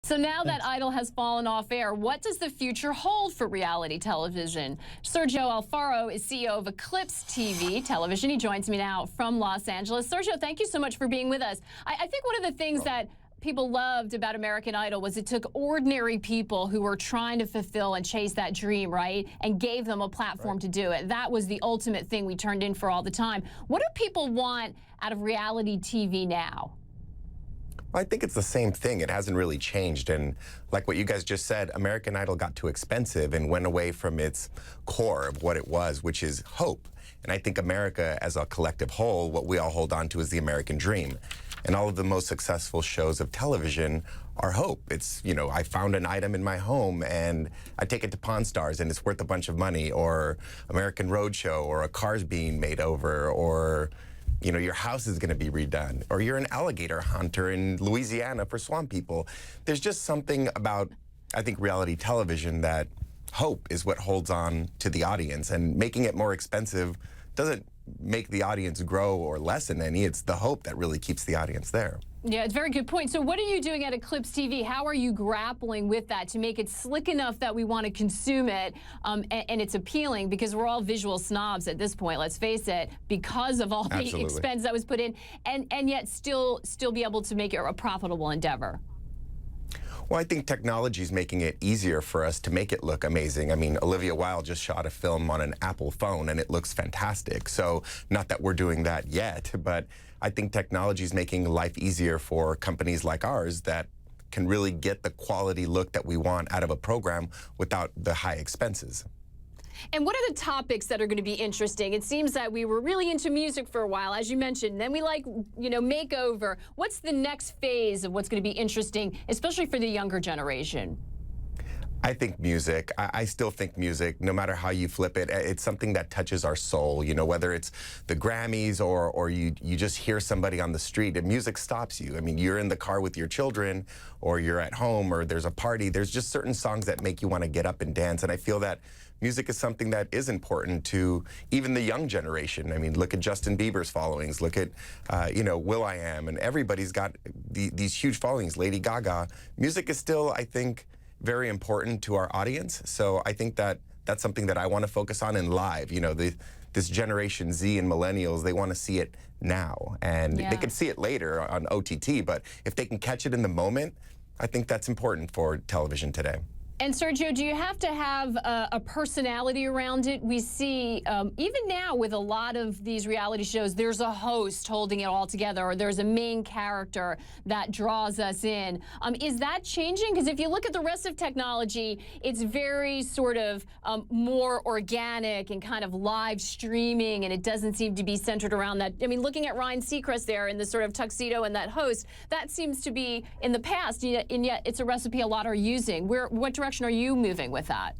So now that Thanks. Idol has fallen off air, what does the future hold for reality television? Sergio Alfaro is CEO of Eclipse TV television. He joins me now from Los Angeles. Sergio, thank you so much for being with us. I think one of the things that people loved about American Idol was it took ordinary people who were trying to fulfill and chase that dream, right, and gave them a platform to do it. That was the ultimate thing we turned in for all the time. What do people want out of reality TV now? I think it's the same thing. It hasn't really changed. And like what you guys just said, American Idol got too expensive and went away from its core of what it was, which is hope. And I think America as a collective whole, what we all hold on to is the American dream. And all of the most successful shows of television are hope. It's, you know, I found an item in my home and I take it to Pawn Stars and it's worth a bunch of money, or American Roadshow, or a car's being made over, or you know, your house is going to be redone, or you're an alligator hunter in Louisiana for swamp people. There's just something about, I think, reality television that hope is what holds on to the audience, and making it more expensive doesn't make the audience grow or lessen any. It's the hope that really keeps the audience there. Yeah, it's a very good point. So what are you doing at Eclipse TV? How are you grappling with that to make it slick enough that we want to consume it and it's appealing? Because we're all visual snobs at this point, let's face it, because of all the expense that was put in, and yet still be able to make it a profitable endeavor. Well, I think technology is making it easier for us to make it look amazing. I mean, Olivia Wilde just shot a film on an Apple phone, and it looks fantastic. So, not that we're doing that yet, but I think technology is making life easier for companies like ours that can really get the quality look that we want out of a program without the high expenses. And what are the topics that are going to be interesting? It seems that we were really into music for a while, as you mentioned. Then we like, you know, makeover. What's the next phase of what's going to be interesting, especially for the younger generation? I think music. I still think music, no matter how you flip it, it's something that touches our soul. You know, whether it's the Grammys or you just hear somebody on the street, and music stops you. I mean, you're in the car with your children, or you're at home, or there's a party. There's just certain songs that make you want to get up and dance. And I feel that music is something that is important to even the young generation. I mean, look at Justin Bieber's followings. Look at, you know, will.i.am, and everybody's got these huge followings. Lady Gaga. Music is still, I think, very important to our audience. So I think that that's something that I want to focus on in live. You know, this Generation Z and millennials, they want to see it now. And they can see it later on OTT, but if they can catch it in the moment, I think that's important for television today. And Sergio, do you have to have a personality around it? We see, even now with a lot of these reality shows, there's a host holding it all together, or there's a main character that draws us in. Is that changing? Because if you look at the rest of technology, it's very sort of more organic and kind of live streaming, and it doesn't seem to be centered around that. I mean, looking at Ryan Seacrest there in the sort of tuxedo and that host, that seems to be in the past, and yet it's a recipe a lot are using. What direction are you moving with that?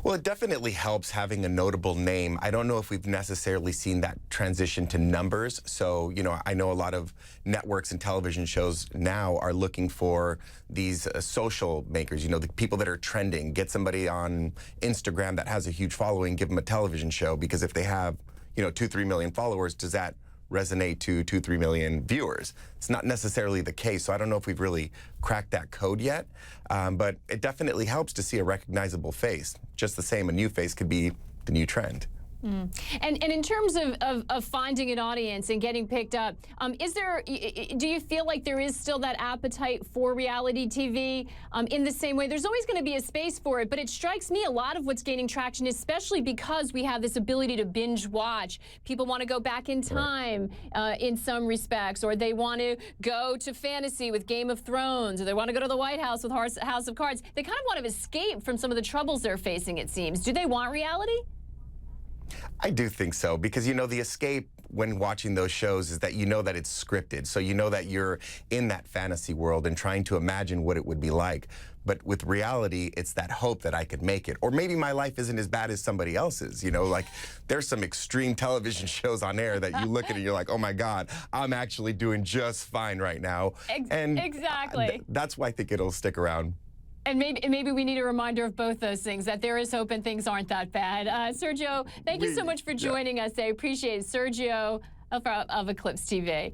Well, it definitely helps having a notable name. I don't know if we've necessarily seen that transition to numbers. So, you know, I know a lot of networks and television shows now are looking for these social makers, you know, the people that are trending. Get somebody on Instagram that has a huge following, give them a television show, because if they have, you know, 2-3 million followers, does that resonate to 2-3 million viewers? It's not necessarily the case, so I don't know if we've really cracked that code yet, but it definitely helps to see a recognizable face. Just the same, a new face could be the new trend. And in terms of finding an audience and getting picked up, do you feel like there is still that appetite for reality TV in the same way? There's always going to be a space for it, but it strikes me a lot of what's gaining traction, especially because we have this ability to binge watch. People want to go back in time in some respects, or they want to go to fantasy with Game of Thrones, or they want to go to the White House with House of Cards. They kind of want to escape from some of the troubles they're facing, it seems. Do they want reality? I do think so, because, you know, the escape when watching those shows is that you know that it's scripted. So you know that you're in that fantasy world and trying to imagine what it would be like. But with reality, it's that hope that I could make it. Or maybe my life isn't as bad as somebody else's. You know, like there's some extreme television shows on air that you look at and you're like, oh my God, I'm actually doing just fine right now. Exactly. That's why I think it'll stick around. And maybe we need a reminder of both those things, that there is hope and things aren't that bad. Sergio, thank you so much for joining us. I appreciate it. Sergio of Eclipse TV.